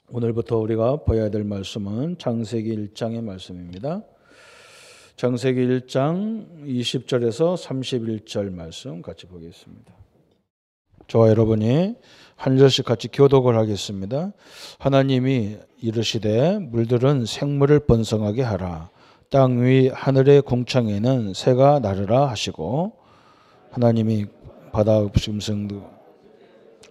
오늘부터 우리가 봐야 될 말씀은 창세기 1장의 말씀입니다. 창세기 1장 20절에서 31절 말씀 같이 보겠습니다. 저와 여러분이 한 절씩 같이 교독을 하겠습니다. 하나님이 이르시되 물들은 생물을 번성하게 하라. 땅 위 하늘의 공창에는 새가 나르라 하시고, 하나님이 바다 짐승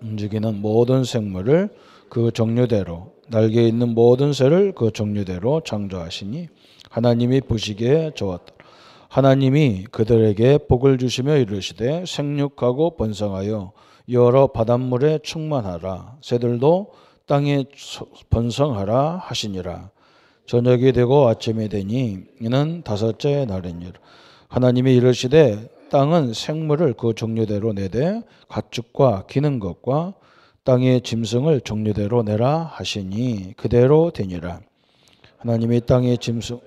움직이는 모든 생물을 그 종류대로, 날개 있는 모든 새를 그 종류대로 창조하시니 하나님이 보시기에 좋았다. 하나님이 그들에게 복을 주시며 이르시되 생육하고 번성하여 여러 바닷물에 충만하라. 새들도 땅에 번성하라 하시니라. 저녁이 되고 아침이 되니 이는 다섯째 날이니라. 하나님이 이르시되 땅은 생물을 그 종류대로 내되 가축과 기는 것과 땅의 짐승을 종류대로 내라 하시니 그대로 되니라. 하나님이 땅의 짐승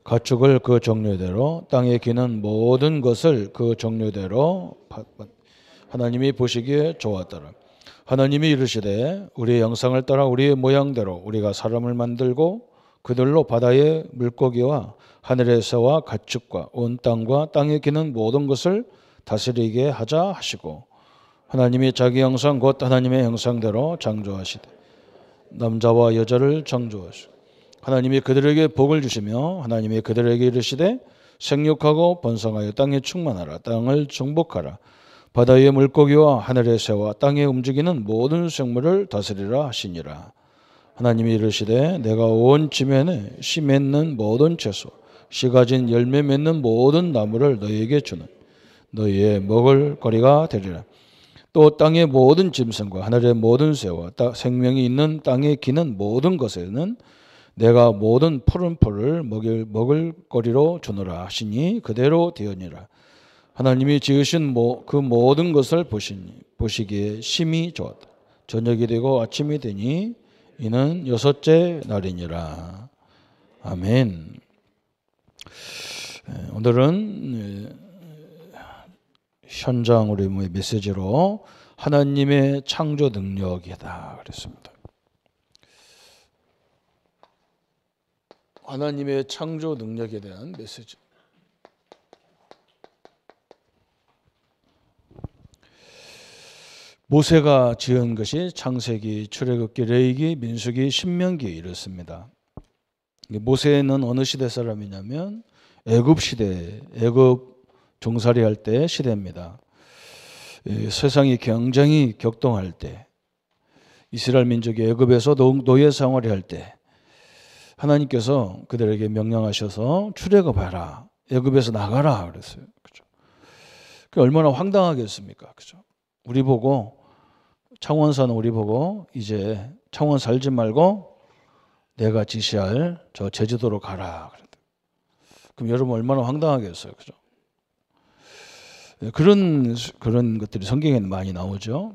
가축을 그 종류대로, 땅에 기는 모든 것을 그 종류대로 하나님이 보시기에 좋았더라. 하나님이 이르시되 우리의 형상을 따라 우리의 모양대로 우리가 사람을 만들고 그들로 바다의 물고기와 하늘의 새와 가축과 온 땅과 땅에 기는 모든 것을 다스리게 하자 하시고, 하나님이 자기 형상 곧 하나님의 형상대로 창조하시되 남자와 여자를 창조하시고, 하나님이 그들에게 복을 주시며 하나님이 그들에게 이르시되 생육하고 번성하여 땅에 충만하라. 땅을 정복하라. 바다의 물고기와 하늘의 새와 땅에 움직이는 모든 생물을 다스리라 하시니라. 하나님이 이르시되 내가 온 지면에 씨 맺는 모든 채소, 씨 가진 열매 맺는 모든 나무를 너희에게 주는 너희의 먹을 거리가 되리라. 또 땅의 모든 짐승과 하늘의 모든 새와 생명이 있는 땅에 기는 모든 것에는 내가 모든 푸른 풀을 먹을 거리로 주노라 하시니 그대로 되었니라. 하나님이 지으신 그 모든 것을 보시기에 심히 좋았다. 저녁이 되고 아침이 되니 이는 여섯째 날이니라. 아멘. 오늘은 현장 우리 메시지로 하나님의 창조 능력이다 그랬습니다. 하나님의 창조 능력에 대한 메시지. 모세가 지은 것이 창세기, 출애굽기, 레위기, 민수기, 신명기 이렇습니다. 모세는 어느 시대 사람이냐면 애굽 시대, 애굽 종살이 할 때 시대입니다. 세상이 굉장히 격동할 때, 이스라엘 민족이 애굽에서 노예 생활을 할 때 하나님께서 그들에게 명령하셔서 출애굽하라, 애굽에서 나가라 그랬어요. 그죠? 그 얼마나 황당하겠습니까? 그죠? 우리 보고, 창원 사는 우리 보고 이제 창원 살지 말고 내가 지시할 저 제주도로 가라. 그럼 여러분 얼마나 황당하겠어요, 그죠? 그런 것들이 성경에는 많이 나오죠.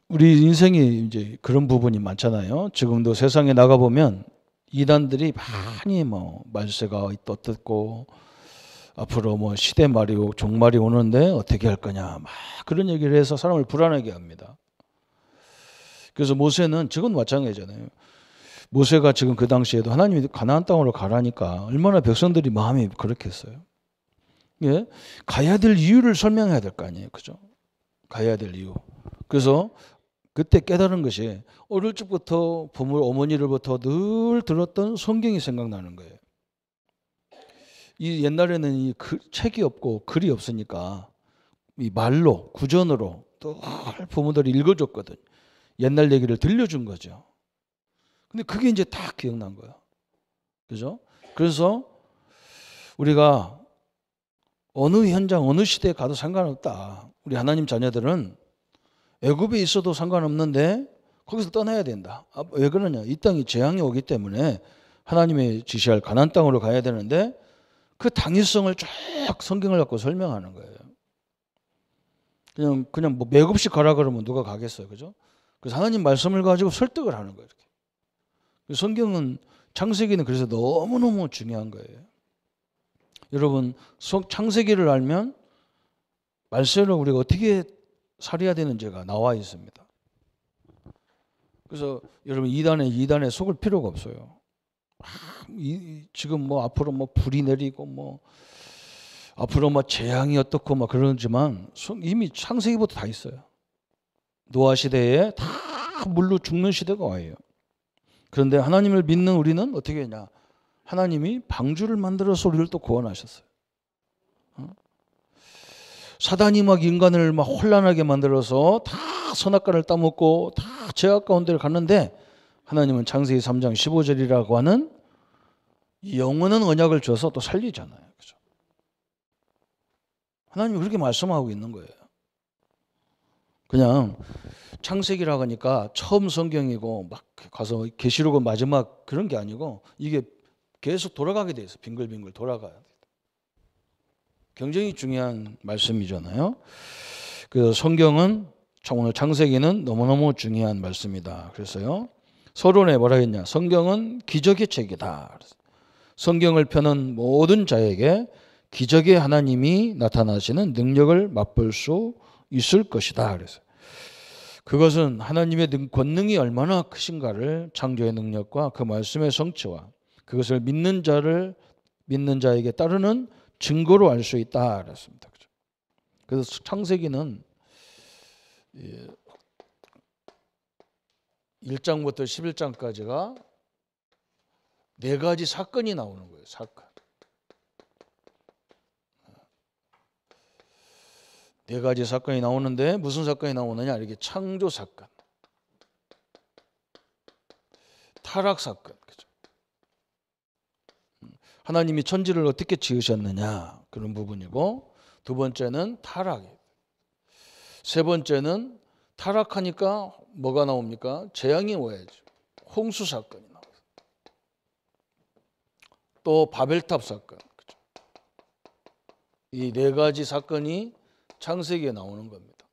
우리 인생이 이제 그런 부분이 많잖아요. 지금도 세상에 나가 보면 이단들이 많이 말세가 떴고 앞으로 시대 말이 종말이 오는데 어떻게 할 거냐 막 그런 얘기를 해서 사람을 불안하게 합니다. 그래서 모세는 지금 마찬가지잖아요. 모세가 지금 그 당시에도 하나님이 가나안 땅으로 가라니까 얼마나 백성들이 마음이 그렇겠어요. 예? 가야 될 이유를 설명해야 될 거 아니에요. 그죠? 가야 될 이유. 그래서 그때 깨달은 것이 어릴 적부터 부모, 어머니로부터 늘 들었던 성경이 생각나는 거예요. 이 옛날에는 이 책이 없고 글이 없으니까 이 말로, 구전으로 늘 부모들이 읽어줬거든. 옛날 얘기를 들려준 거죠. 근데 그게 이제 다 기억난 거야. 그죠? 그래서 우리가 어느 현장, 어느 시대에 가도 상관없다. 우리 하나님 자녀들은 애굽에 있어도 상관없는데 거기서 떠나야 된다. 왜 그러냐? 이 땅이 재앙이 오기 때문에 하나님의 지시할 가나안 땅으로 가야 되는데 그 당위성을 쭉 성경을 갖고 설명하는 거예요. 그냥 맥 없이 가라 그러면 누가 가겠어요, 그죠? 그래서 하나님 말씀을 가지고 설득을 하는 거예요. 이렇게. 성경은, 창세기는 그래서 너무너무 중요한 거예요. 여러분, 창세기를 알면 말세를 우리가 어떻게 살아야 되는지가 나와 있습니다. 그래서 여러분 이단에 속을 필요가 없어요. 지금 뭐 앞으로 뭐 불이 내리고 뭐 앞으로 뭐 재앙이 어떻고 막 그러지만 이미 창세기부터 다 있어요. 노아 시대에 다 물로 죽는 시대가 와요. 그런데 하나님을 믿는 우리는 어떻게 했냐? 하나님이 방주를 만들어서 우리를 또 구원하셨어요. 사단이 막 인간을 막 혼란하게 만들어서 다 선악과를 따먹고 다 죄악 가운데를 갔는데 하나님은 창세기 3장 15절이라고 하는 영원한 언약을 줘서 또 살리잖아요. 그죠? 하나님이 그렇게 말씀하고 있는 거예요. 그냥 창세기라고 하니까 처음 성경이고 막 가서 계시록은 마지막 그런 게 아니고 이게 계속 돌아가게 돼 있어. 빙글빙글 돌아가요. 굉장히 중요한 말씀이잖아요. 그 성경은 오늘 창세기는 너무너무 중요한 말씀이다. 그래서요. 서론에 뭐라 했냐? 성경은 기적의 책이다. 성경을 펴는 모든 자에게 기적의 하나님이 나타나시는 능력을 맛볼 수 있을 것이다. 그래서 그것은 하나님의 권능이 얼마나 크신가를 창조의 능력과 그 말씀의 성취와 그것을 믿는 자에게 따르는 증거로 알 수 있다. 그랬습니다. 그래서 창세기는 1장부터 11장까지가 4가지 사건이 나오는 거예요. 사건. 4가지 사건이 나오는데 무슨 사건이 나오느냐? 이렇게 창조 사건, 타락 사건. 그죠? 하나님이 천지를 어떻게 지으셨느냐 그런 부분이고, 두 번째는 타락이에요. 세 번째는 타락하니까 뭐가 나옵니까? 재앙이 와야죠. 홍수 사건이 나와요. 또 바벨탑 사건. 그죠? 이 4가지 사건이 창세기에 나오는 겁니다.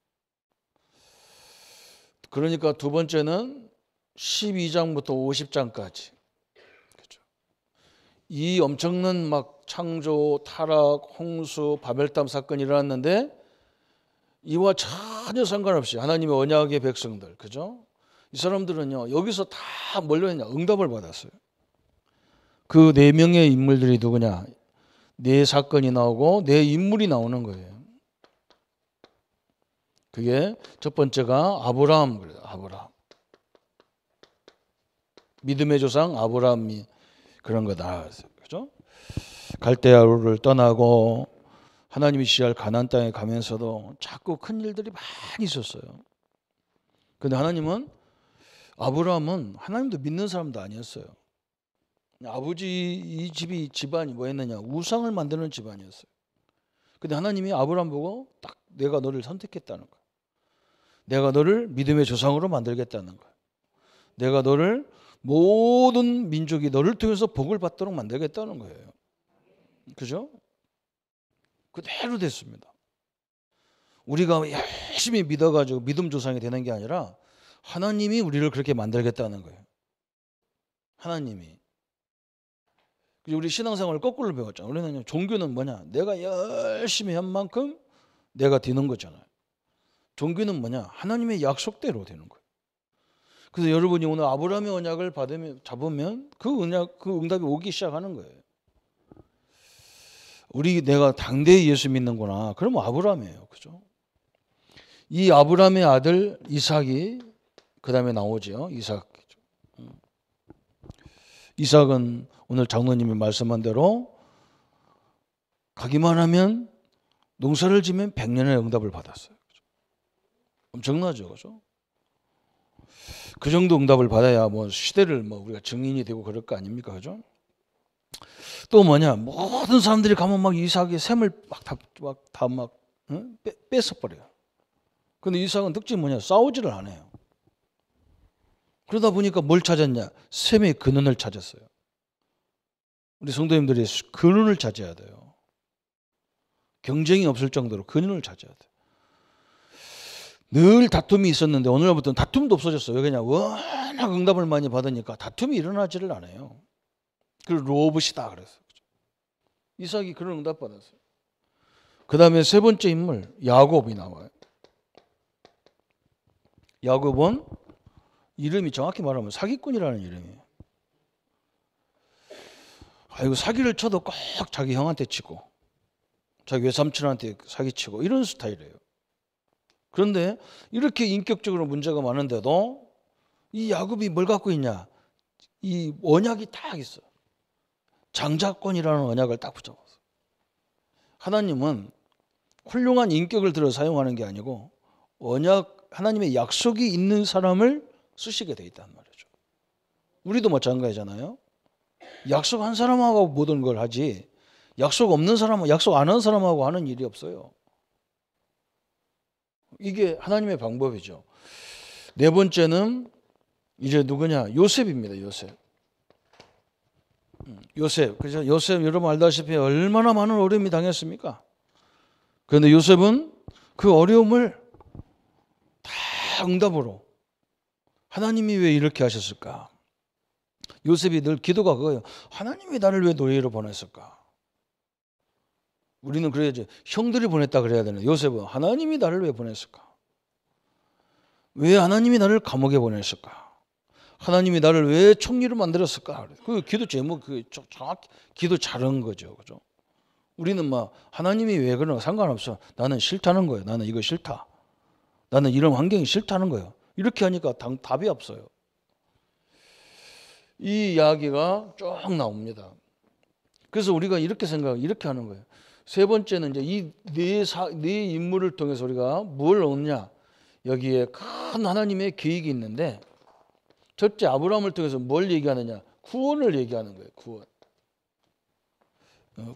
그러니까 두 번째는 12장부터 50장까지. 그죠? 이 엄청난 막 창조, 타락, 홍수, 바벨탑 사건이 일어났는데 이와 전혀 상관없이 하나님의 언약의 백성들, 그죠? 이 사람들은요 여기서 다 뭘로 했냐? 응답을 받았어요. 그 4명의 인물들이 누구냐? 4사건이 나오고 4인물이 나오는 거예요. 그게 첫 번째가 아브라함. 그래요. 아브라함. 믿음의 조상 아브라함이 그런 거다. 그죠? 갈대아우를 떠나고 하나님이 지시할 가나안 땅에 가면서도 자꾸 큰 일들이 많이 있었어요. 근데 하나님은 아브라함은 하나님도 믿는 사람도 아니었어요. 아버지 이 집안이 뭐였느냐? 우상을 만드는 집안이었어요. 근데 하나님이 아브라함 보고 딱 내가 너를 선택했다는 거예요. 내가 너를 믿음의 조상으로 만들겠다는 거예요. 내가 너를 모든 민족이 너를 통해서 복을 받도록 만들겠다는 거예요. 그죠? 그대로 됐습니다. 우리가 열심히 믿어가지고 믿음 조상이 되는 게 아니라 하나님이 우리를 그렇게 만들겠다는 거예요. 하나님이. 우리 신앙생활을 거꾸로 배웠잖아요. 우리는 종교는 뭐냐? 내가 열심히 한 만큼 내가 되는 거잖아요. 종교는 뭐냐? 하나님의 약속대로 되는 거예요. 그래서 여러분이 오늘 아브라함의 언약을 잡으면 그 응답이 오기 시작하는 거예요. 내가 당대에 예수 믿는구나. 그러면 아브라함이에요. 그죠? 이 아브라함의 아들 이삭이 그 다음에 나오죠. 이삭은 오늘 장로님이 말씀한 대로 가기만 하면 농사를 지면 100년의 응답을 받았어요. 그죠? 엄청나죠. 그죠? 그 정도 응답을 받아야 뭐 시대를 뭐 우리가 증인이 되고 그럴 거 아닙니까? 그죠? 또 뭐냐? 모든 사람들이 가면 막 이삭의 샘을 막 뺏어버려요. 근데 이삭은 특징이 뭐냐? 싸우지를 안 해요. 그러다 보니까 뭘 찾았냐? 샘의 근원을 찾았어요. 우리 성도님들이 근원을 찾아야 돼요. 경쟁이 없을 정도로 근원을 찾아야 돼요. 늘 다툼이 있었는데 오늘부터는 다툼도 없어졌어요. 왜 그러냐? 워낙 응답을 많이 받으니까 다툼이 일어나지를 않아요. 그걸 로봇이다 그랬어요. 이삭이 그런 응답 받았어요. 그 다음에 세 번째 인물 야곱이 나와요. 야곱은 이름이 정확히 말하면 사기꾼이라는 이름이에요. 아이고 사기를 쳐도 꼭 자기 형한테 치고 자기 외삼촌한테 사기치고 이런 스타일이에요. 그런데 이렇게 인격적으로 문제가 많은데도 이 야곱이 뭘 갖고 있냐? 이 언약이 딱 있어. 장자권이라는 언약을 딱 붙잡았어. 하나님은 훌륭한 인격을 들어 사용하는 게 아니고 언약, 하나님의 약속이 있는 사람을 쓰시게 돼 있단 말이죠. 우리도 마찬가지잖아요. 약속한 사람하고 모든 걸 하지 약속 없는 사람은 약속 안 한 사람하고 하는 일이 없어요. 이게 하나님의 방법이죠. 네 번째는 이제 누구냐? 요셉입니다. 요셉. 요셉. 그래서 요셉 여러분 알다시피 얼마나 많은 어려움이 당했습니까? 그런데 요셉은 그 어려움을 다 응답으로 하나님이 왜 이렇게 하셨을까? 요셉이 늘 기도가 그거예요. 하나님이 나를 왜 노예로 보냈을까? 우리는 그래야지 형들이 보냈다 그래야 되는데 요셉은 하나님이 나를 왜 보냈을까? 왜 하나님이 나를 감옥에 보냈을까? 하나님이 나를 왜 총리로 만들었을까? 그 기도 제목 그 정확히 기도 잘한 거죠, 그죠? 우리는 막 하나님이 왜 그러나 상관없어. 나는 싫다는 거예요. 나는 이거 싫다. 나는 이런 환경이 싫다는 거예요. 이렇게 하니까 답이 없어요. 이 이야기가 쭉 나옵니다. 그래서 우리가 이렇게 이렇게 하는 거예요. 세 번째는 이제 이 네 인물을 통해서 우리가 뭘 얻냐? 여기에 큰 하나님의 계획이 있는데 첫째 아브라함을 통해서 뭘 얘기하느냐? 구원을 얘기하는 거예요. 구원.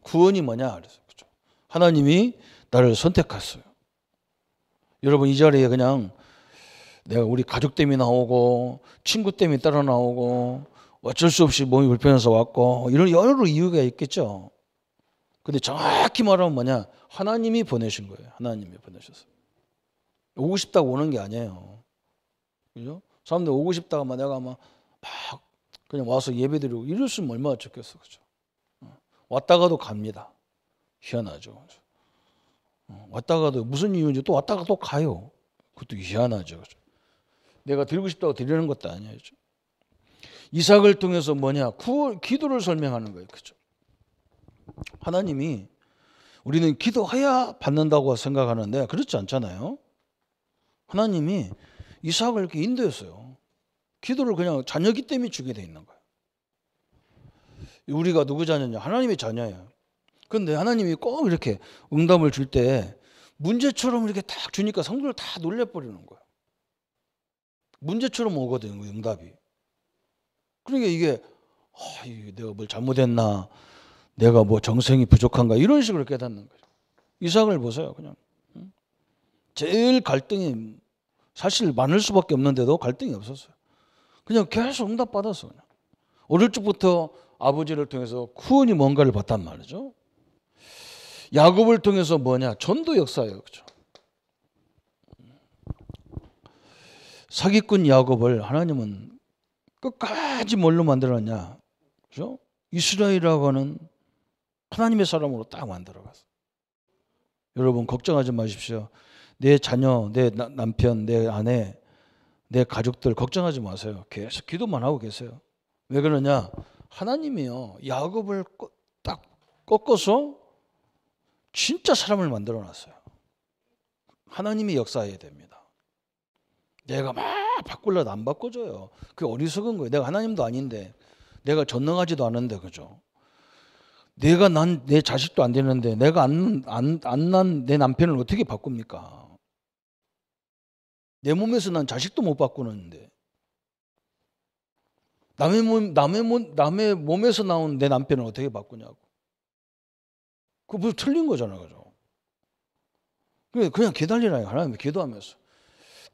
구원이 뭐냐? 그래서 그렇죠. 하나님이 나를 선택했어요. 여러분 이 자리에 그냥 내가 우리 가족 때문에 나오고 친구 때문에 따라 나오고 어쩔 수 없이 몸이 불편해서 왔고 이런 여러 이유가 있겠죠. 근데 정확히 말하면 뭐냐? 하나님이 보내신 거예요. 하나님이 보내셨어요. 오고 싶다고 오는 게 아니에요. 그죠? 사람들 오고 싶다가 막 내가 막 그냥 와서 예배드리고 이랬으면 얼마나 좋겠어. 그죠? 왔다가도 갑니다. 희한하죠. 왔다가도 무슨 이유인지 또 왔다가 또 가요. 그것도 희한하죠. 그죠? 내가 드리고 싶다고 드리는 것도 아니에요. 그죠? 이삭을 통해서 뭐냐? 기도를 설명하는 거예요. 그죠? 하나님이 우리는 기도해야 받는다고 생각하는데 그렇지 않잖아요. 하나님이 이삭을 이렇게 인도했어요. 기도를 그냥 자녀기 때문에 주게 돼 있는 거예요. 우리가 누구 자녀냐? 하나님의 자녀예요. 그런데 하나님이 꼭 이렇게 응답을 줄 때 문제처럼 이렇게 딱 주니까 성도를 다 놀래버리는 거예요. 문제처럼 오거든요, 응답이. 그러니까 이게 내가 뭘 잘못했나? 내가 뭐 정성이 부족한가? 이런 식으로 깨닫는 거죠. 이삭을 보세요, 그냥. 제일 갈등이 사실 많을 수밖에 없는데도 갈등이 없었어요. 그냥 계속 응답받았어. 그냥. 어릴 적부터 아버지를 통해서 구원이 뭔가를 봤단 말이죠. 야곱을 통해서 뭐냐? 전도 역사예요. 그렇죠? 사기꾼 야곱을 하나님은 끝까지 뭘로 만들었냐? 그렇죠? 이스라엘이라고 하는 하나님의 사람으로 딱 만들어갔어. 여러분 걱정하지 마십시오. 내 자녀, 내 남편, 내 아내, 내 가족들 걱정하지 마세요. 계속 기도만 하고 계세요. 왜 그러냐? 하나님이요. 야곱을 딱 꺾어서 진짜 사람을 만들어 놨어요. 하나님이 역사해야 됩니다. 내가 막 바꾸려도 안 바꿔줘요. 그게 어리석은 거예요. 내가 하나님도 아닌데, 내가 전능하지도 않은데, 그죠? 내가 난 내 자식도 안 되는데, 내가 안 난 내 남편을 어떻게 바꿉니까? 내 몸에서 난 자식도 못 바꾸는데, 남의 몸에서 나온 내 남편을 어떻게 바꾸냐고. 그거 무슨 틀린 거잖아, 그죠? 그냥 기다리라요. 하나님 기도하면서.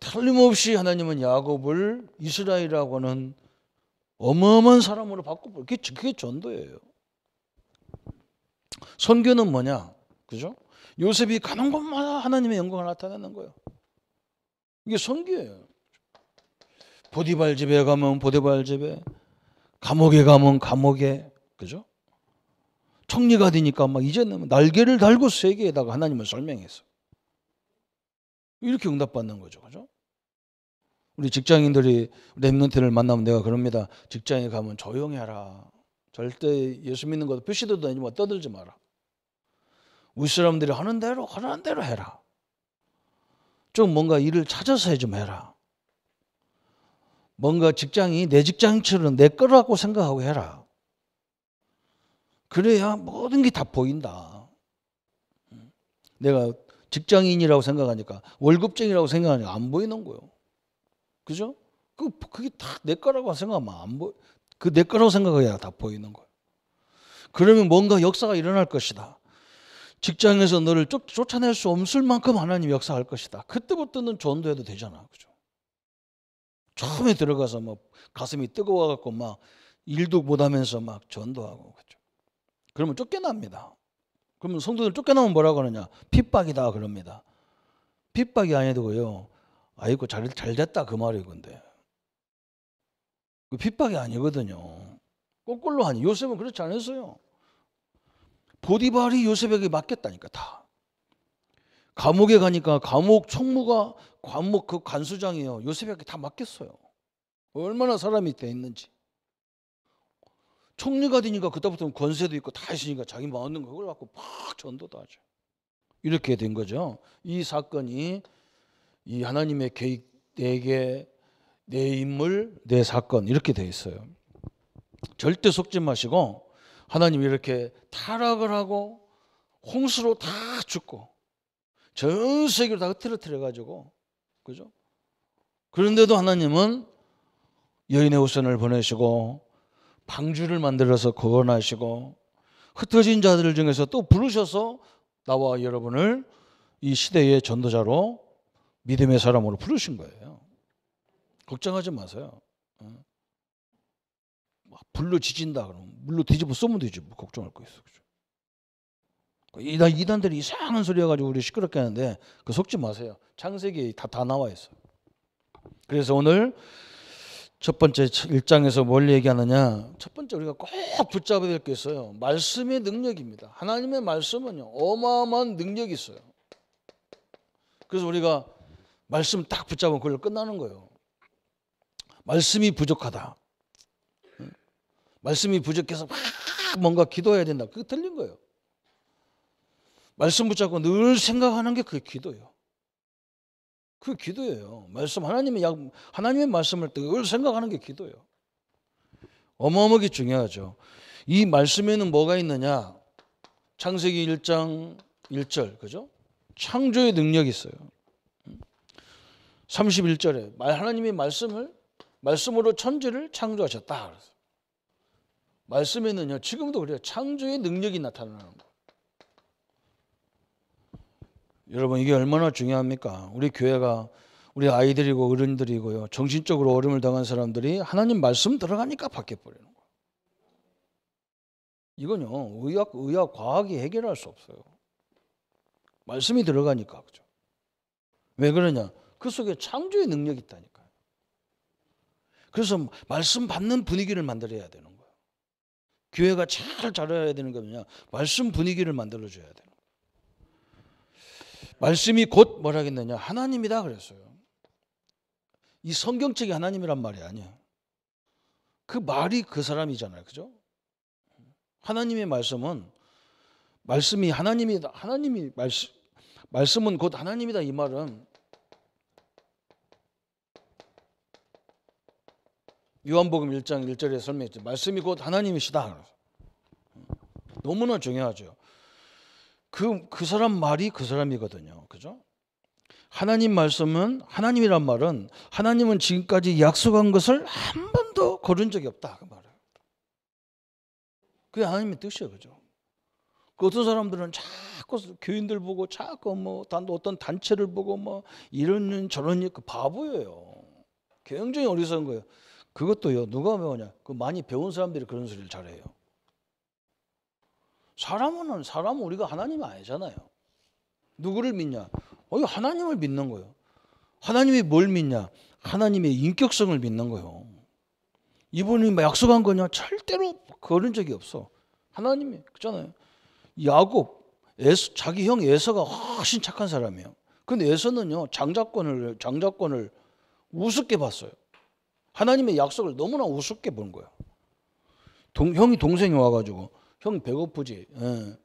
틀림없이 하나님은 야곱을 이스라엘이라고 하는 어마어마한 사람으로 바꿔버려. 그게 전도예요. 선교는 뭐냐? 그죠? 요셉이 가는 곳마다 하나님의 영광을 나타내는 거예요. 이게 선교예요. 보디발 집에 가면 보디발 집에, 감옥에 가면 감옥에, 그죠? 총리가 되니까 막 이제는 날개를 달고 세계에다가 하나님을 설명했어. 이렇게 응답받는 거죠, 그죠? 우리 직장인들이 렘넌트를 만나면 내가 그럽니다. 직장에 가면 조용히 하라. 절대 예수 믿는 것도 표시도 다니면 떠들지 마라. 우리 사람들이 하는 대로 해라. 좀 뭔가 일을 찾아서 좀 해라. 뭔가 직장이 내 직장처럼 내 거라고 생각하고 해라. 그래야 모든 게 다 보인다. 내가 직장인이라고 생각하니까, 월급쟁이라고 생각하니까 안 보이는 거예요. 그죠? 그게 다 내 거라고 생각하면 안 보여. 그 내 거라고 생각해야 다 보이는 거예요. 그러면 뭔가 역사가 일어날 것이다. 직장에서 너를 쫓아낼 수 없을 만큼 하나님 역사할 것이다. 그때부터는 전도해도 되잖아. 그죠? 처음에 들어가서 뭐 가슴이 뜨거워갖고 막 일도 못하면서 막 전도하고. 그죠? 그러면 쫓겨납니다. 그러면 성도들 쫓겨나면 뭐라고 그러냐? 핍박이다 그럽니다. 핍박이 아니고요. 아이고 잘 됐다 그 말이 건데. 그 핍박이 아니거든요. 거꾸로 하니 요셉은 그렇지 않았어요. 보디발이 요셉에게 맡겼다니까 다. 감옥에 가니까 감옥 총무가 감옥 그 간수장이요. 요셉에게 다 맡겼어요. 얼마나 사람이 돼 있는지. 총리가 되니까 그때부터는 권세도 있고 다 있으니까 자기 마음는 거 그걸 갖고 막 전도도 하죠. 이렇게 된 거죠. 이 사건이 이 하나님의 계획 내게 내 인물 내 사건 이렇게 돼 있어요. 절대 속지 마시고 하나님이 이렇게 타락을 하고 홍수로 다 죽고 전 세계를 다 흐트러뜨려 가지고 그죠? 그런데도 하나님은 여인의 후손을 보내시고 방주를 만들어서 거론하시고 흩어진 자들 중에서 또 부르셔서 나와 여러분을 이 시대의 전도자로 믿음의 사람으로 부르신 거예요. 걱정하지 마세요. 불로 지진다 그러면 물로 뒤집어 쏘면 되지 뭐 걱정할 거 있어. 그죠? 이단들이 이상한 소리 해가지고 우리 시끄럽게 하는데 그 속지 마세요. 창세기에 다 나와 있어요. 그래서 오늘 첫 번째 1장에서 뭘 얘기하느냐. 첫 번째 우리가 꼭 붙잡아야 될 게 있어요. 말씀의 능력입니다. 하나님의 말씀은요 어마어마한 능력이 있어요. 그래서 우리가 말씀 딱 붙잡으면 그걸로 끝나는 거예요. 말씀이 부족하다. 말씀이 부족해서 막 뭔가 기도해야 된다. 그게 틀린 거예요. 말씀 붙잡고 늘 생각하는 게 그게 기도예요. 그게 기도예요. 말씀 하나님의 말씀을 늘 생각하는 게 기도예요. 어마어마하게 중요하죠. 이 말씀에는 뭐가 있느냐? 창세기 1장 1절 그죠? 창조의 능력이 있어요. 31절에 하나님의 말씀으로 천지를 창조하셨다. 말씀에는요 지금도 그래요. 창조의 능력이 나타나는 거예요. 여러분 이게 얼마나 중요합니까? 우리 교회가 우리 아이들이고 어른들이고요. 정신적으로 어려움을 당한 사람들이 하나님 말씀 들어가니까 바뀌어버리는 거예요. 이건요 의학 과학이 해결할 수 없어요. 말씀이 들어가니까. 그죠? 왜 그러냐? 그 속에 창조의 능력이 있다니까요. 그래서 말씀 받는 분위기를 만들어야 되는 거예요. 교회가 잘해야 되는 게 뭐냐? 말씀 분위기를 만들어줘야 되는 거예요. 말씀이 곧 뭐라겠느냐? 하나님이다 그랬어요. 이 성경책이 하나님이란 말이 아니에요. 그 말이 그 사람이잖아요. 그죠? 하나님의 말씀이 하나님이다. 말씀은 곧 하나님이다 이 말은 요한복음 1장 1절에 설명했죠. 말씀이 곧 하나님이시다. 너무나 중요하죠. 그 사람 말이 그 사람이거든요. 그죠? 하나님 말씀은 하나님이란 말은 하나님은 지금까지 약속한 것을 한 번도 거른 적이 없다. 그 말이에요. 그게 하나님의 뜻이에요. 그죠? 그 어떤 사람들은 자꾸 교인들 보고 자꾸 뭐 어떤 단체를 보고 뭐 이런 저런 그 바보예요. 굉장히 어리석은 거예요. 그것도요 누가 배우냐? 그 많이 배운 사람들이 그런 소리를 잘해요. 사람은 우리가 하나님이 아니잖아요. 누구를 믿냐? 하나님을 믿는 거예요. 하나님이 뭘 믿냐? 하나님의 인격성을 믿는 거예요. 이분이 약속한 거냐? 절대로 그런 적이 없어. 하나님이 그렇잖아요. 야곱 자기 형 에서가 훨씬 착한 사람이에요. 근데 에서는요 장자권을 우습게 봤어요. 하나님의 약속을 너무나 우습게 본 거야. 형이 동생이 와가지고 형 배고프지? 예.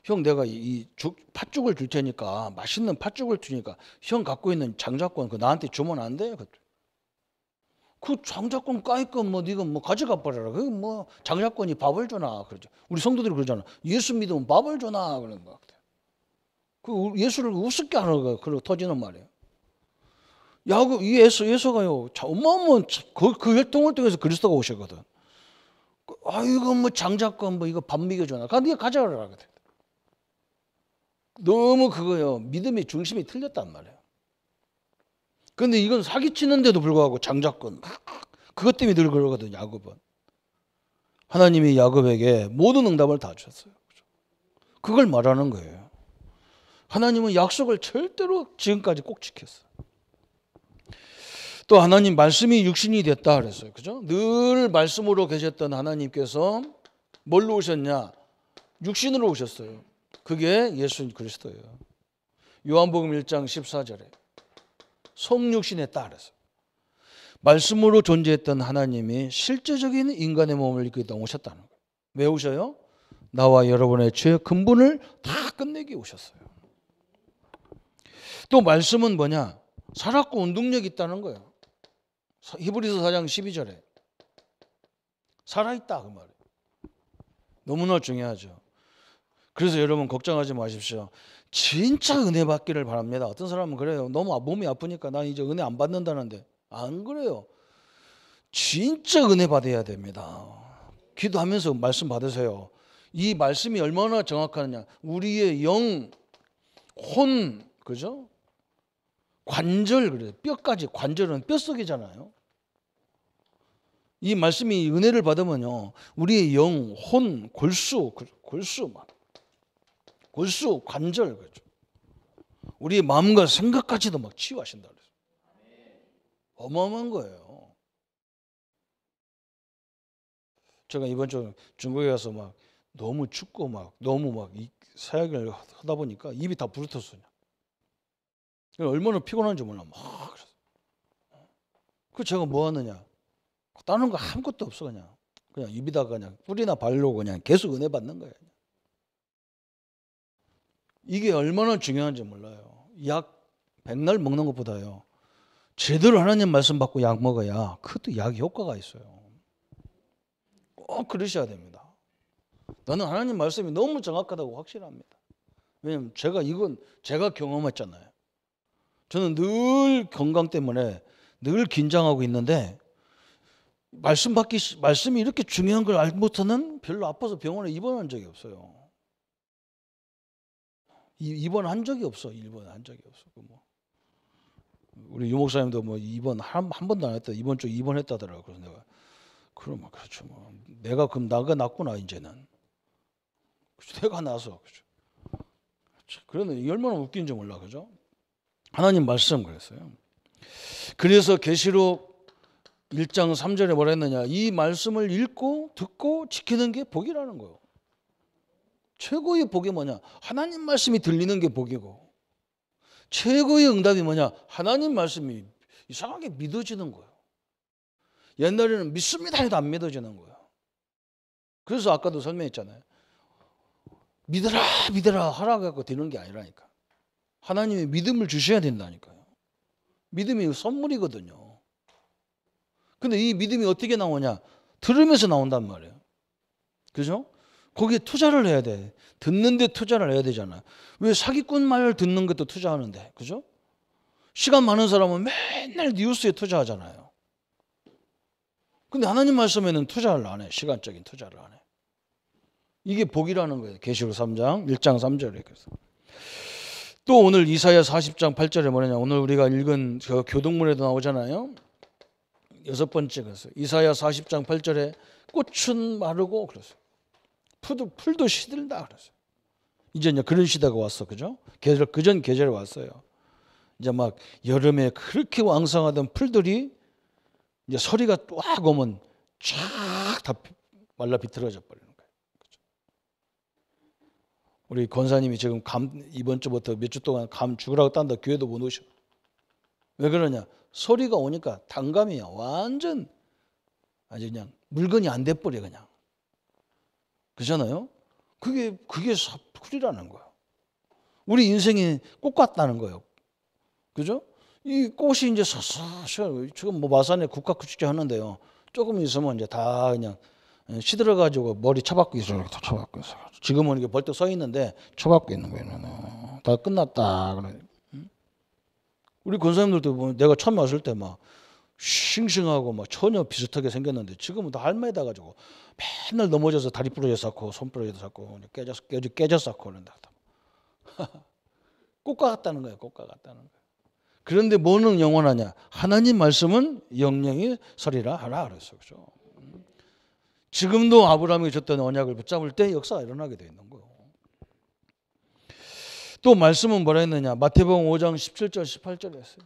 형 내가 팥죽을 줄 테니까 맛있는 팥죽을 주니까 형 갖고 있는 장자권 그 나한테 주면 안 돼? 그 장자권 까이건 뭐 네가 뭐 가져가 버려라. 그 뭐 장자권이 밥을 주나 그러죠. 우리 성도들이 그러잖아. 예수 믿으면 밥을 주나 그러는 거 같아. 그 예수를 우습게 하는 거 그리고 터지는 말이에요. 야구 이 예수가요. 어마어마한 그 활동을 통해서 그리스도가 오셨거든. 이거 뭐 장자권 뭐 이거 밥 먹여주나? 네가 가져가라 그래. 너무 그거요. 믿음의 중심이 틀렸단 말이에요. 그런데 이건 사기치는데도 불구하고 장자권 그것 때문에 늘 그러거든. 야곱은 하나님이 야곱에게 모든 응답을 다 주셨어요. 그걸 말하는 거예요. 하나님은 약속을 절대로 지금까지 꼭 지켰어요. 또 하나님 말씀이 육신이 됐다 그랬어요. 그죠? 늘 말씀으로 계셨던 하나님께서 뭘로 오셨냐? 육신으로 오셨어요. 그게 예수 그리스도예요. 요한복음 1장 14절에 성육신했다 그랬어요. 말씀으로 존재했던 하나님이 실제적인 인간의 몸을 입고 오셨다는 거예요. 왜 오셔요? 나와 여러분의 죄의 근본을 다 끝내기 오셨어요. 또 말씀은 뭐냐? 살았고 운동력이 있다는 거예요. 히브리서 4장 12절에 살아있다 그 말이에요. 너무나 중요하죠. 그래서 여러분 걱정하지 마십시오. 진짜 은혜 받기를 바랍니다. 어떤 사람은 그래요. 너무 몸이 아프니까 난 이제 은혜 안 받는다는데 안 그래요. 진짜 은혜 받아야 됩니다. 기도하면서 말씀 받으세요. 이 말씀이 얼마나 정확하느냐. 우리의 영, 혼, 그죠? 관절 그래요. 뼈까지 관절은 뼛속이잖아요. 이 말씀이 은혜를 받으면요. 우리의 영, 혼, 골수 관절 그죠. 우리의 마음과 생각까지도 막 치유하신다 그래요. 어마어마한 거예요. 제가 이번 주 중국에 가서 막 너무 춥고 막 너무 막 사역을 하다 보니까 입이 다 부르텄어요. 얼마나 피곤한지 몰라. 막 그래서. 그 제가 뭐 하느냐? 다른 거 아무것도 없어 그냥 입에다가 그냥 뿌리나 바르고 그냥 계속 은혜 받는 거예요. 이게 얼마나 중요한지 몰라요. 약 백날 먹는 것보다요. 제대로 하나님 말씀 받고 약 먹어야 그것도 약 효과가 있어요. 꼭 그러셔야 됩니다. 나는 하나님 말씀이 너무 정확하다고 확신합니다. 왜냐하면 제가 경험했잖아요. 저는 늘 건강 때문에 늘 긴장하고 있는데 말씀이 이렇게 중요한 걸 알고부터는 별로 아파서 병원에 입원한 적이 없어요. 입원한 적이 없어. 우리 유 목사님도 뭐 입원 한 번도 안 했다. 이번 주 입원했다더라고. 그래서 내가 그러면 그렇죠. 뭐 내가 그럼 나가 낫구나 이제는. 내가 나서 그렇죠. 그런데 이게 얼마나 웃긴지 몰라 그죠? 하나님 말씀 그랬어요. 그래서 계시록 1장 3절에 뭐라 했느냐? 이 말씀을 읽고 듣고 지키는 게 복이라는 거예요. 최고의 복이 뭐냐? 하나님 말씀이 들리는 게 복이고 최고의 응답이 뭐냐? 하나님 말씀이 이상하게 믿어지는 거예요. 옛날에는 믿습니다 해도 안 믿어지는 거예요. 그래서 아까도 설명했잖아요. 믿어라 하라고 해서 되는 게 아니라니까. 하나님이 믿음을 주셔야 된다니까요. 믿음이 선물이거든요. 근데 이 믿음이 어떻게 나오냐? 들으면서 나온단 말이에요. 그죠? 거기에 투자를 해야 돼. 듣는 데 투자를 해야 되잖아. 왜 사기꾼 말 듣는 것도 투자하는데. 그죠? 시간 많은 사람은 맨날 뉴스에 투자하잖아요. 근데 하나님 말씀에는 투자를 안 해. 시간적인 투자를 안 해. 이게 복이라는 거예요. 계시록 3장 1장 3절에. 그래서 또 오늘 이사야 40장 8절에 뭐냐면 오늘 우리가 읽은 그 교동문에도 나오잖아요. 6번째 그래서 이사야 40장 8절에 꽃은 마르고 그랬어요. 풀도 시들다 그랬어요. 이제 그런 시대가 왔어. 그죠? 그전 계절에 왔어요. 이제 막 여름에 그렇게 왕성하던 풀들이 이제 서리가 쫙 오면 쫙 다 말라 비틀어져 버리는 거예요. 그렇죠? 우리 권사님이 지금 이번 주부터 몇 주 동안 감 죽으라고 딴다 교회도 못 오셔. 왜 그러냐? 소리가 오니까 탕감이야. 완전 아주 그냥 물건이 안 돼버려 그냥. 그렇잖아요? 그게 풀이라는 거예요. 우리 인생이 꽃 같다는 거예요. 그죠? 이 꽃이 이제 서서히 지금 뭐 마산에 국가축제 하는데요. 조금 있으면 이제 다 그냥 시들어가지고 머리 쳐박고 있어요. 이렇게 다 쳐박고 있어요. 지금은 이게 벌떡 서 있는데 쳐박고 있는 거예요. 다 끝났다. 그래. 우리 권사님들도 보면 내가 처음에 왔을 때 막 싱싱하고 막 전혀 비슷하게 생겼는데 지금은 다 할매다 가지고 맨날 넘어져서 다리 부러졌었고 손 부러졌었고 깨졌었고 그런다. 꽃과 같다는 거예요. 꽃과 같다는 거예요. 그런데 뭐는 영원하냐? 하나님 말씀은 영영이 서리라 하라 그랬어요. 그렇죠? 지금도 아브라함이 줬던 언약을 붙잡을 때 역사가 일어나게 돼 있는 거예요. 또 말씀은 뭐라 했느냐? 마태복음 5장 17절 18절에 했어요.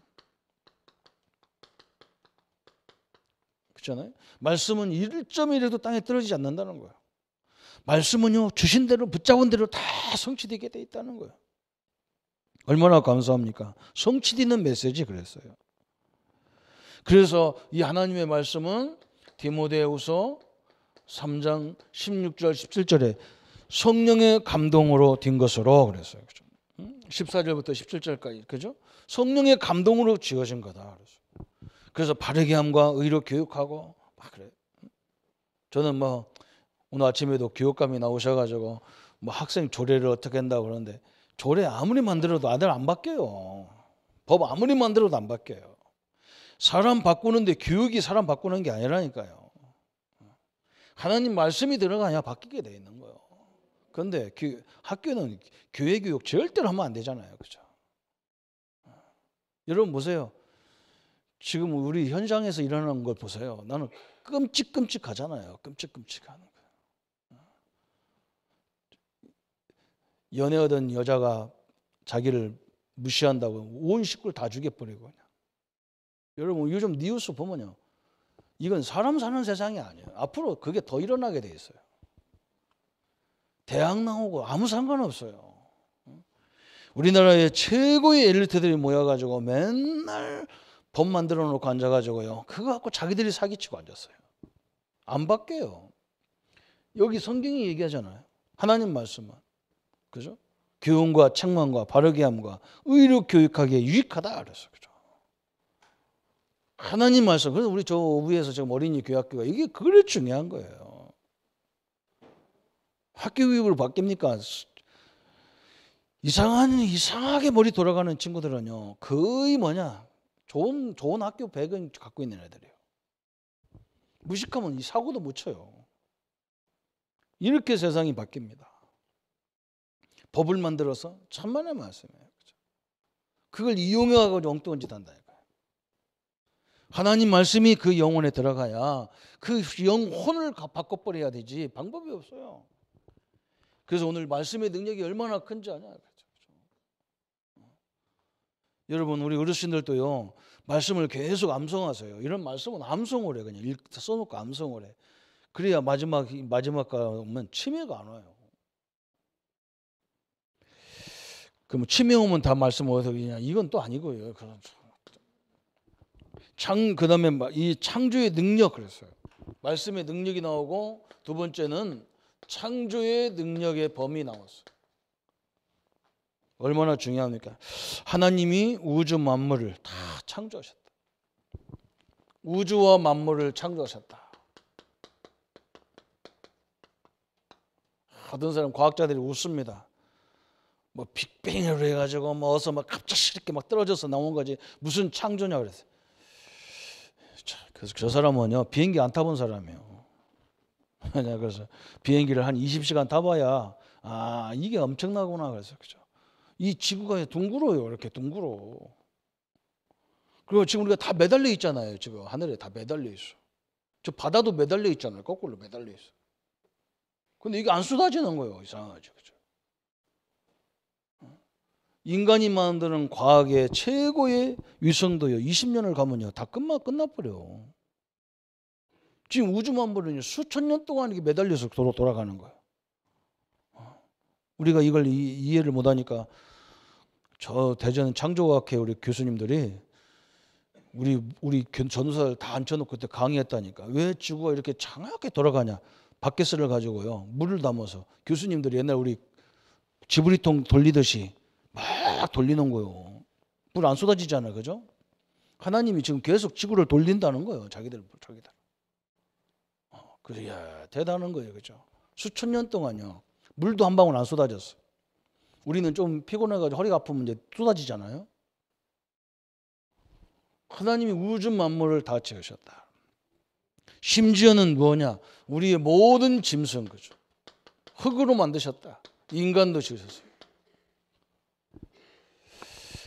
그렇잖아요? 말씀은 1점이라도 땅에 떨어지지 않는다는 거예요. 말씀은요 주신 대로 붙잡은 대로 다 성취되게 돼 있다는 거예요. 얼마나 감사합니까? 성취되는 메시지 그랬어요. 그래서 이 하나님의 말씀은 디모데후서 3장 16절 17절에 성령의 감동으로 된 것으로 그랬어요. 그렇죠? 14절부터 17절까지 그죠? 성령의 감동으로 지어진 거다. 그래서 바르게 함과 의로 교육하고 막 그래요. 저는 뭐 오늘 아침에도 교육감이 나오셔가지고 뭐 학생 조례를 어떻게 한다고 그러는데 조례 아무리 만들어도 아들 안 바뀌어요. 법 아무리 만들어도 안 바뀌어요. 사람 바꾸는데 교육이 사람 바꾸는 게 아니라니까요. 하나님 말씀이 들어가야 바뀌게 돼 있는 거예요. 그런데 학교는 교회 교육 절대로 하면 안 되잖아요. 그죠? 여러분 보세요. 지금 우리 현장에서 일어나는 걸 보세요. 나는 끔찍하잖아요. 끔찍하는 거예요. 연애하던 여자가 자기를 무시한다고 온 식구를 다 죽여버리고 그냥. 여러분 요즘 뉴스 보면요. 이건 사람 사는 세상이 아니에요. 앞으로 그게 더 일어나게 돼 있어요. 대학 나오고 아무 상관없어요. 우리나라의 최고의 엘리트들이 모여가지고 맨날 법 만들어 놓고 앉아가지고요. 그거 갖고 자기들이 사기치고 앉았어요. 안 바뀌어요. 여기 성경이 얘기하잖아요. 하나님 말씀은. 그죠? 교훈과 책망과 바르게 함과 의로 교육하기에 유익하다 그랬어요. 그죠? 하나님 말씀. 그래서 우리 저 위에서 지금 어린이 교학교가 이게 그래 중요한 거예요. 학교 교육으로 바뀝니까? 이상하게 머리 돌아가는 친구들은요. 거의 뭐냐? 좋은 학교 배경 갖고 있는 애들이에요. 무식하면 이 사고도 못 쳐요. 이렇게 세상이 바뀝니다. 법을 만들어서 천만의 말씀이에요. 그렇죠? 그걸 이용해가지고 엉뚱한 짓 한다니까요. 하나님 말씀이 그 영혼에 들어가야 그 영혼을 바꿔버려야 되지 방법이 없어요. 그래서 오늘 말씀의 능력이 얼마나 큰지 아냐. 그렇죠? 여러분 우리 어르신들도요. 말씀을 계속 암송하세요. 이런 말씀은 암송을 해. 그냥 써놓고 암송을 해. 그래야 마지막 가면 치매가 안 와요. 그럼 치매 오면 다 말씀 어디서 그냥 이건 또 아니고요. 그다음에 이 창조의 능력 그랬어요. 말씀의 능력이 나오고 두 번째는 창조의 능력의 범위 나왔어요. 얼마나 중요합니까? 하나님이 우주 만물을 다 창조하셨다. 우주와 만물을 창조하셨다. 어떤 사람 과학자들이 웃습니다. 뭐 빅뱅으로 해가지고 뭐 어서 막 갑자기 이렇게 막 떨어져서 나온 거지 무슨 창조냐 그랬어요. 그래서 저 사람은요 비행기 안 타본 사람이에요. 그래서 비행기를 한 20시간 타봐야 아 이게 엄청나구나 그래서 그죠. 이 지구가 둥그러요. 이렇게 둥그러. 그리고 지금 우리가 다 매달려 있잖아요. 지금 하늘에 다 매달려 있어. 저 바다도 매달려 있잖아요. 거꾸로 매달려 있어. 근데 이게 안 쏟아지는 거예요. 이상하죠. 그죠? 인간이 만드는 과학의 최고의 위성도요. 20년을 가면요. 다 끝나버려. 지금 우주 만물은 수천 년 동안 이게 매달려서 돌아가는 거예요. 우리가 이걸 이해를 못하니까 저 대전 창조과학회 우리 교수님들이 우리 전도사들 다 앉혀놓고 그때 강의했다니까. 왜 지구가 이렇게 장하게 돌아가냐? 바켓을 가지고요, 물을 담아서 교수님들이 옛날 우리 지브리통 돌리듯이 막 돌리는 거예요. 물 안 쏟아지잖아요, 그죠? 하나님이 지금 계속 지구를 돌린다는 거예요, 자기들. 그래, 야, 대단한 거예요, 그죠? 수천 년 동안요, 물도 한 방울 안 쏟아졌어. 우리는 좀 피곤해가지고 허리가 아프면 이제 쏟아지잖아요. 하나님이 우주 만물을 다 지으셨다. 심지어는 뭐냐? 우리의 모든 짐승, 그죠? 흙으로 만드셨다. 인간도 지으셨어요.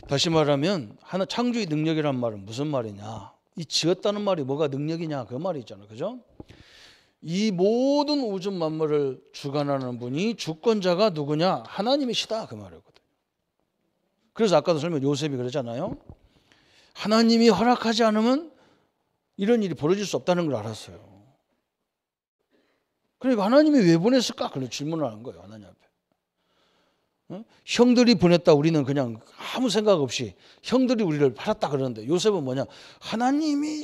다시 말하면 하나 창조의 능력이란 말은 무슨 말이냐? 이 지었다는 말이 뭐가 능력이냐? 그 말이 있잖아요, 그죠? 이 모든 우주 만물을 주관하는 분이 주권자가 누구냐? 하나님이시다, 그 말이거든요. 그래서 아까도 설명 요셉이 그러잖아요. 하나님이 허락하지 않으면 이런 일이 벌어질 수 없다는 걸 알았어요. 그러니까 하나님이 왜 보냈을까? 그런 질문을 하는 거예요, 하나님 앞에. 형들이 보냈다, 우리는 그냥 아무 생각 없이 형들이 우리를 팔았다 그러는데, 요셉은 뭐냐? 하나님이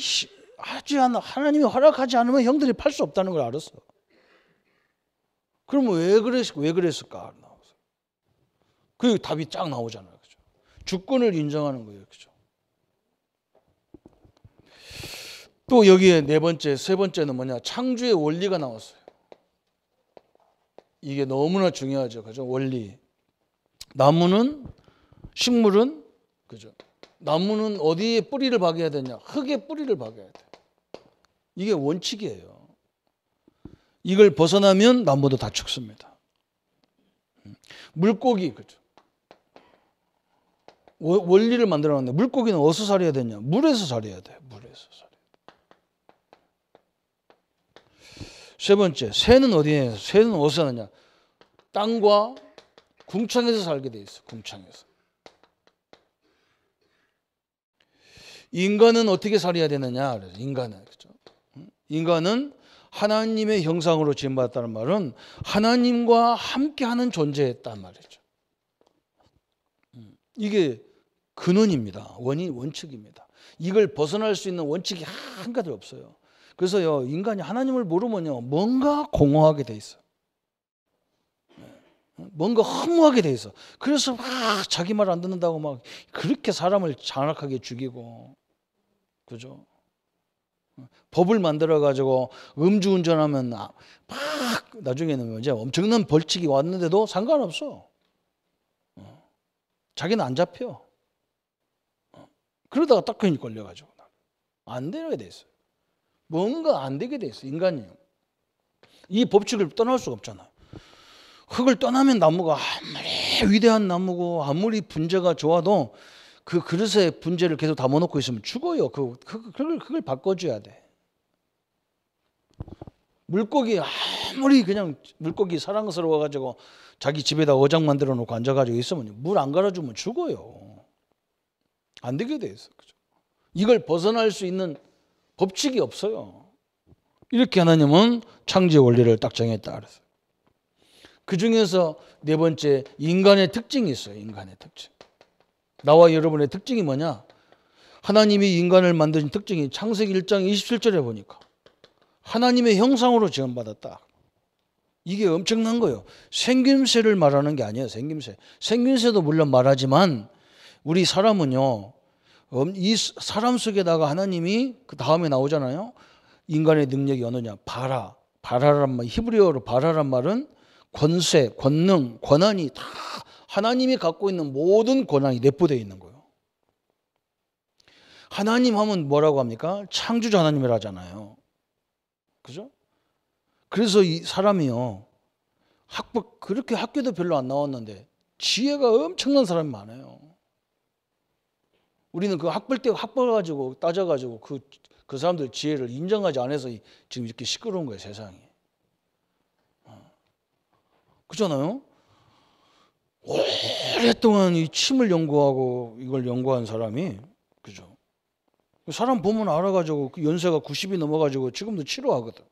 허락하지 않으면 형들이 팔 수 없다는 걸 알았어. 그러면 왜 그랬을까? 그 답이 쫙 나오잖아요, 그죠? 주권을 인정하는 거예요, 그죠? 또 여기에 세 번째는 뭐냐? 창조의 원리가 나왔어요. 이게 너무나 중요하죠, 그죠? 원리. 식물은, 그죠? 나무는 어디에 뿌리를 박여야 되냐? 흙에 뿌리를 박여야 돼. 이게 원칙이에요. 이걸 벗어나면 나무도 다 죽습니다. 물고기, 그죠? 원리를 만들어놨는데, 물고기는 어디서 살아야 되냐? 물에서 살아야 돼. 물에서 살아야 돼. 세 번째, 새는 어디에? 새는 어디서 사느냐? 땅과 궁창에서 살게 돼 있어. 궁창에서. 인간은 어떻게 살아야 되느냐? 그래서 인간은, 그렇죠? 인간은 하나님의 형상으로 지음받았다는 말은 하나님과 함께하는 존재였단 말이죠. 이게 근원입니다. 원칙입니다. 이걸 벗어날 수 있는 원칙이 한 가지 없어요. 그래서요, 인간이 하나님을 모르면요, 뭔가 공허하게 돼 있어. 뭔가 허무하게 돼 있어. 그래서 막 자기 말 안 듣는다고 막 그렇게 사람을 잔악하게 죽이고, 그죠? 법을 만들어 가지고 음주운전하면 막 나중에는 이제 엄청난 벌칙이 왔는데도 상관없어. 자기는 안 잡혀. 그러다가 딱 괜히 걸려가지고 안 되게 돼 있어요. 뭔가 안 되게 돼 있어, 인간이. 이 법칙을 떠날 수가 없잖아요. 흙을 떠나면 나무가 아무리 위대한 나무고 아무리 분재가 좋아도 그 그릇에 분재를 계속 담아놓고 있으면 죽어요. 그걸 바꿔줘야 돼. 물고기 아무리 그냥 물고기 사랑스러워가지고 자기 집에다 어장 만들어 놓고 앉아가지고 있으면 물 안 갈아주면 죽어요. 안 되게 돼 있어. 그죠? 이걸 벗어날 수 있는 법칙이 없어요. 이렇게 하나님은 창조의 원리를 딱 정했다 그랬어요. 그 중에서 네 번째, 인간의 특징이 있어요. 인간의 특징. 나와 여러분의 특징이 뭐냐? 하나님이 인간을 만드신 특징이 창세기 1장 27절에 보니까 하나님의 형상으로 지음받았다. 이게 엄청난 거예요. 생김새를 말하는 게 아니에요. 생김새도 물론 말하지만 우리 사람은요, 이 사람 속에다가 하나님이 그 다음에 나오잖아요. 인간의 능력이 어느냐? 바라란 말, 히브리어로 바라란 말은 권세, 권능, 권한이 다 하나님이 갖고 있는 모든 권한이 내포되어 있는 거예요. 하나님 하면 뭐라고 합니까? 창조자 하나님이라 하잖아요. 그죠? 그래서 이 사람이요, 그렇게 학교도 별로 안 나왔는데 지혜가 엄청난 사람이 많아요. 우리는 그 학벌 가지고 따져가지고 그 사람들 지혜를 인정하지 않아서 지금 이렇게 시끄러운 거예요, 세상이. 그렇잖아요? 오랫동안 이 침을 연구하고 이걸 연구한 사람이, 그죠? 사람 보면 알아가지고 그 연세가 90이 넘어가지고 지금도 치료하거든.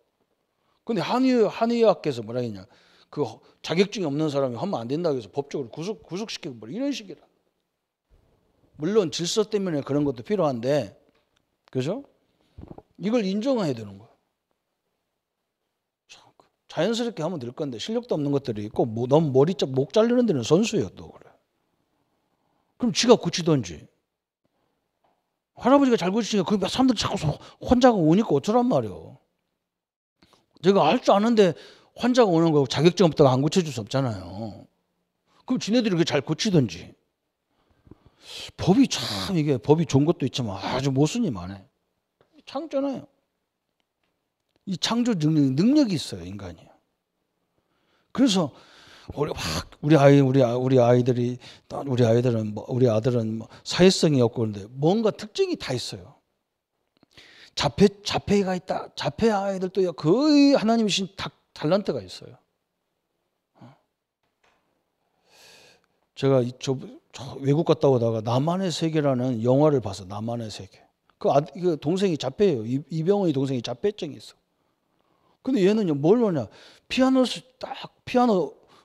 근데 한의학께서 뭐라 했냐? 그 자격증이 없는 사람이 하면 안 된다고 해서 법적으로 구속시키고 뭐 이런 식이라. 물론 질서 때문에 그런 것도 필요한데 그죠? 이걸 인정해야 되는 거예요. 자연스럽게 하면 될 건데 실력도 없는 것들이 있고 너무 목 자르는 데는 선수예요 또 그래. 그럼 지가 고치던지. 할아버지가 잘 고치니까 그 사람들이 자꾸 환자가 오니까 어쩌란 말이에요. 제가 할 줄 아는데 환자가 오는 거 자격증 없다고 안 고쳐줄 수 없잖아요. 그럼 지네들이 그렇게 잘 고치던지. 법이 참 이게 법이 좋은 것도 있지만 아주 모순이 많아요. 창조잖아요. 이 창조 능력이 있어요 인간이. 그래서 우리 아이들은 사회성이 없고 그런데 뭔가 특징이 다 있어요. 자폐가 있다. 자폐 아이들도 거의 하나님이 주신 탤런트가 있어요. 제가 저 외국 갔다 오다가 나만의 세계라는 영화를 봤어. 나만의 세계. 그 동생이 자폐예요. 이병헌이 동생이 자폐증이 있어. 근데 얘는 뭘 하냐? 피아노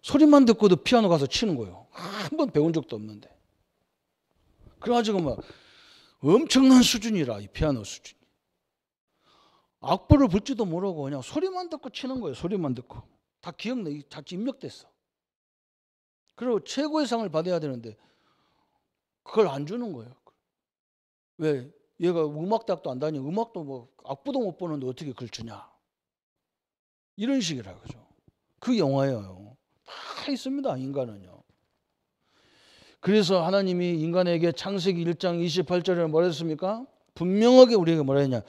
소리만 듣고도 피아노 가서 치는 거예요. 한 번 배운 적도 없는데. 그래가지고 막 엄청난 수준이라 이 피아노 수준이. 악보를 볼지도 모르고 그냥 소리만 듣고 치는 거예요. 소리만 듣고. 다 기억나. 다 입력됐어. 그리고 최고의 상을 받아야 되는데 그걸 안 주는 거예요. 왜? 얘가 음악대학도 안 다니고 음악도 뭐 악보도 못 보는데 어떻게 그걸 주냐. 이런 식이라 그죠. 그 영화예요. 다 있습니다. 인간은요. 그래서 하나님이 인간에게 창세기 1장 28절에 뭐라 했습니까? 분명하게 우리에게 뭐라 했냐.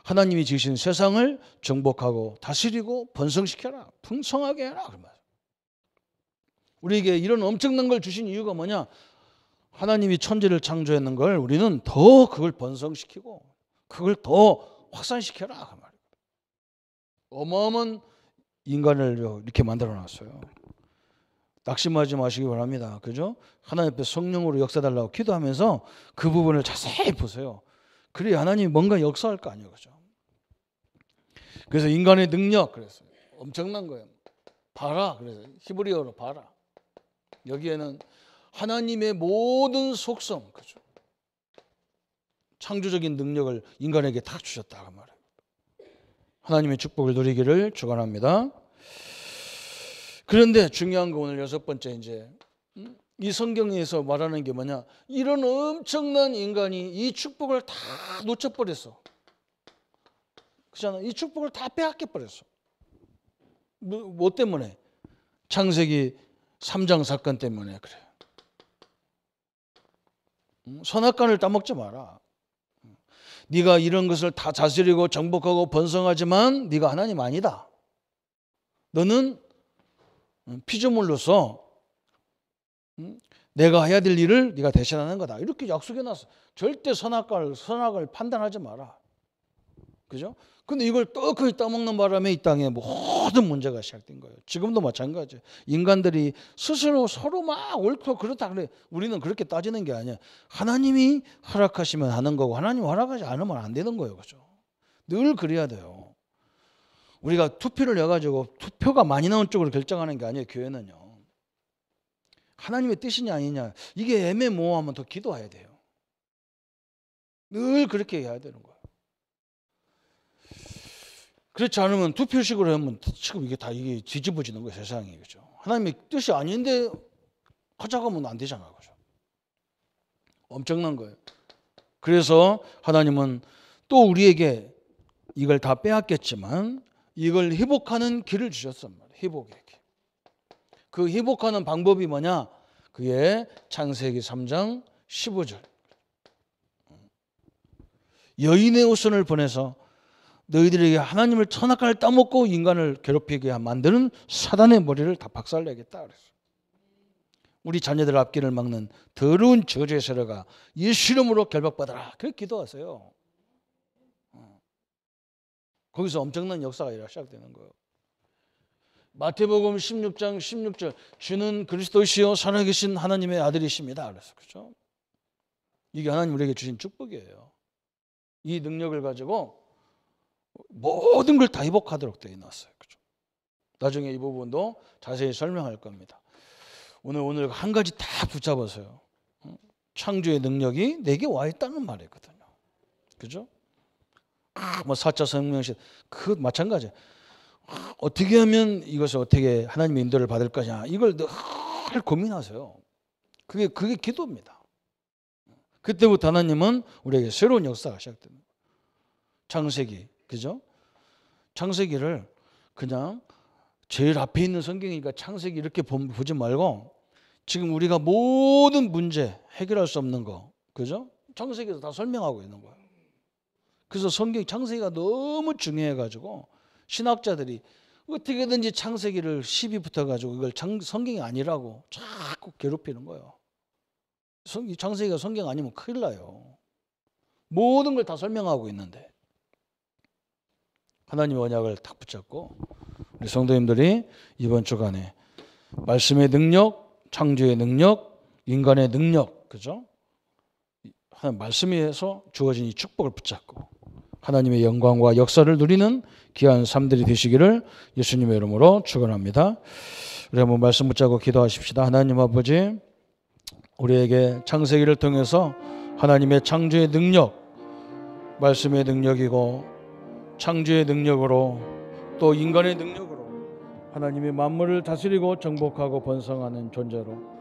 하나님이 지으신 세상을 정복하고 다스리고 번성시켜라. 풍성하게 해라. 그 말. 우리에게 이런 엄청난 걸 주신 이유가 뭐냐? 하나님이 천지를 창조했는 걸 우리는 더 그걸 번성시키고 그걸 더 확산시켜라. 그 말이에요. 어마어마한 인간을 이렇게 만들어 놨어요. 낙심하지 마시기 바랍니다. 그죠? 하나님 앞에 성령으로 역사달라고 기도하면서 그 부분을 자세히 보세요. 그래야 하나님이 뭔가 역사할 거 아니에요. 그죠? 그래서 인간의 능력, 그랬어요. 엄청난 거예요. 봐라. 그래서 히브리어로 봐라. 여기에는 하나님의 모든 속성, 그죠? 창조적인 능력을 인간에게 다 주셨다. 그 말이에요. 하나님의 축복을 누리기를 축원합니다. 그런데 중요한 거 오늘 6번째 이제 이 성경에서 말하는 게 뭐냐? 이런 엄청난 인간이 이 축복을 다 놓쳐버렸어. 그렇잖아. 이 축복을 다 빼앗겨 버렸어. 뭐 때문에? 창세기 3장 사건 때문에 그래. 선악과를 따먹지 마라. 네가 이런 것을 다 다스리고 정복하고 번성하지만 네가 하나님 아니다. 너는 피조물로서 내가 해야 될 일을 네가 대신하는 거다. 이렇게 약속해놨어. 절대 선악을 판단하지 마라. 그죠? 근데 이걸 떡하니 따먹는 바람에 이 땅에 모든 문제가 시작된 거예요. 지금도 마찬가지예요. 인간들이 스스로 서로 막 옳고 그렇다 그래. 우리는 그렇게 따지는 게 아니야. 하나님이 허락하시면 하는 거고 하나님 허락하지 않으면 안 되는 거예요. 그죠? 늘 그래야 돼요. 우리가 투표를 해가지고 투표가 많이 나온 쪽으로 결정하는 게 아니에요. 교회는요. 하나님의 뜻이냐 아니냐 이게 애매모호하면 더 기도해야 돼요. 늘 그렇게 해야 되는 거예요. 그렇지 않으면 투표식으로 하면 지금 이게 다 이게 뒤집어지는 거예요. 세상이. 그죠? 하나님의 뜻이 아닌데 하자고 하면 안 되잖아. 그죠? 엄청난 거예요. 그래서 하나님은 또 우리에게 이걸 다 빼앗겼지만 이걸 회복하는 길을 주셨단 말이에요. 회복의 길. 그 회복하는 방법이 뭐냐? 그게 창세기 3장 15절. 여인의 후손을 보내서 너희들에게 하나님을 선악과를 따먹고 인간을 괴롭히게 만드는 사단의 머리를 다 박살내겠다 그랬어요. 우리 자녀들 앞길을 막는 더러운 저주의 세력아 예수 이름으로 결박받아라. 그렇게 기도하세요. 거기서 엄청난 역사가 시작되는 거예요. 마태복음 16장 16절 주는 그리스도시요 살아계신 하나님의 아들이십니다. 그래서 그렇죠? 이게 하나님 우리에게 주신 축복이에요. 이 능력을 가지고 모든 걸 다 회복하도록 되어 놨어요. 그렇죠? 나중에 이 부분도 자세히 설명할 겁니다. 오늘 한 가지 다 붙잡아서요. 창조의 능력이 내게 와 있다는 말이거든요. 그죠? 뭐 4차 성명식 그 마찬가지. 어떻게 하면 이것을 어떻게 하나님의 인도를 받을 거냐 이걸 늘 고민하세요. 그게 기도입니다. 그때부터 하나님은 우리에게 새로운 역사가 시작됩니다. 창세기, 그죠? 창세기를 그냥 제일 앞에 있는 성경이니까 창세기 이렇게 보지 말고 지금 우리가 모든 문제 해결할 수 없는 거, 그죠? 창세기에서 다 설명하고 있는 거예요. 그래서 창세기가 너무 중요해가지고 신학자들이 어떻게든지 창세기를 시비 붙어가지고 이걸 성경이 아니라고 자꾸 괴롭히는 거예요. 창세기가 성경 아니면 큰일 나요. 모든 걸 다 설명하고 있는데 하나님의 언약을 딱 붙잡고 우리 성도님들이 이번 주간에 말씀의 능력, 창조의 능력, 인간의 능력, 그죠? 말씀에서 주어진 이 축복을 붙잡고 하나님의 영광과 역사를 누리는 귀한 삶들이 되시기를 예수님의 이름으로 축원합니다. 우리 한번 말씀 붙잡고 기도하십시다. 하나님 아버지, 우리에게 창세기를 통해서 하나님의 창조의 능력, 말씀의 능력이고 창조의 능력으로 또 인간의 능력으로 하나님의 만물을 다스리고 정복하고 번성하는 존재로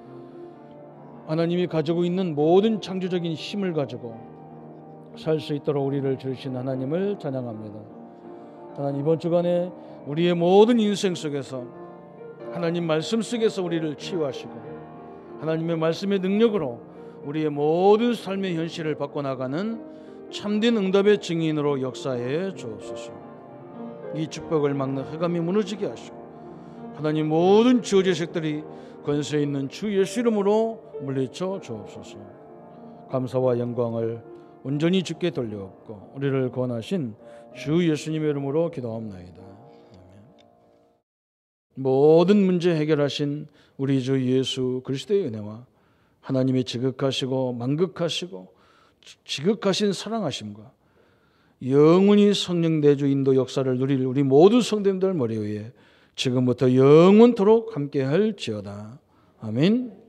하나님이 가지고 있는 모든 창조적인 힘을 가지고 살 수 있도록 우리를 지으신 하나님을 찬양합니다. 하나님, 이번 주간에 우리의 모든 인생 속에서 하나님 말씀 속에서 우리를 치유하시고 하나님의 말씀의 능력으로 우리의 모든 삶의 현실을 바꿔나가는 참된 응답의 증인으로 역사해 주옵소서. 이 축복을 막는 흑암이 무너지게 하시고 하나님 모든 주어지식들이 권세 있는 주 예수 이름으로 물리쳐 주옵소서. 감사와 영광을 온전히 주께 돌려옵고 우리를 구원하신 주 예수님의 이름으로 기도합나이다. 아멘. 모든 문제 해결하신 우리 주 예수 그리스도의 은혜와 하나님의 지극하시고 만극하시고 지극하신 사랑하심과 영원히 성령 내주 인도 역사를 누릴 우리 모든 성도님들 머리 위에 지금부터 영원토록 함께할지어다. 아멘.